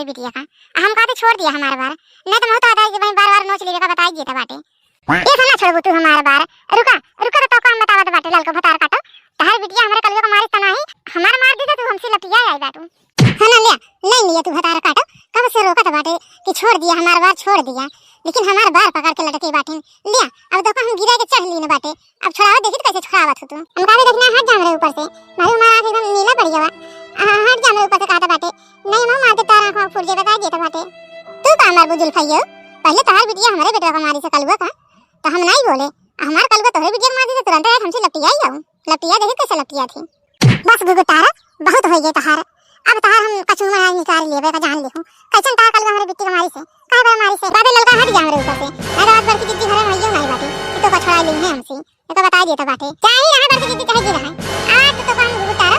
तुम्हारी बिटिया का। हम कहते छोड़ दिया हमारे बार, नहीं तो बहुत आता है कि भाई बार-बार नोच लेवे का बताई देता बाटे। ये ना छोड़बू तू हमारे बार। रुका रुका तो काम बतावत बाटे लाल को भतार काटो। तहार बिटिया हमरे कलवे को मारी तना ही, हमार मार दी तू हमसे लपिया आई बाटू। है ना ले लिया तू भतार काटो। कब से रोकत बाटे कि छोड़ दिया हमार बार छोड़ दिया, लेकिन हमार बार पकड़ के लटके बाटे। लिया अब देखो हम गिरा के चढ़ ली न बाटे। अब छोड़ावे देखी कैसे छोड़ावत हो तू। हम काहे देखना हट जा हमरे ऊपर से। मारू मार आंख एकदम नीला पड़ गया। हट जा हमरे ऊपर से कहता बाटे। नहीं मां मार दे तारा आंख फूट जे बता देता बाटे। तू का मार बुजुल फइयो। पहले तहार बिटिया हमरे बेटवा को मारी से कलवा का, तो हम नहीं बोले। हमार कलवा तोहरे बिटिया को मार दी तो तुरंत आए हमसे लपटिया ही आऊ। लपटिया देखी कैसे लपटिया थी। बस गुगु तारा बहुत हो गए तहार। अब तहार हम कछु में निकाल लेबे का जान लिखूं। कैसन तार कलवा हमरे बिटिया को मारी से, काहे बा मारी से। बाबे लड़का हट जा हमरे ऊपर से। मैं रात भर की जिद्दी भरे भइयो नहीं बाटे। तो का छड़ा ली है हमसे। ये तो बता देता बाटे। चाहे रहा भर की जिद्दी कहे की रहा। आज तो काम गुगु तारा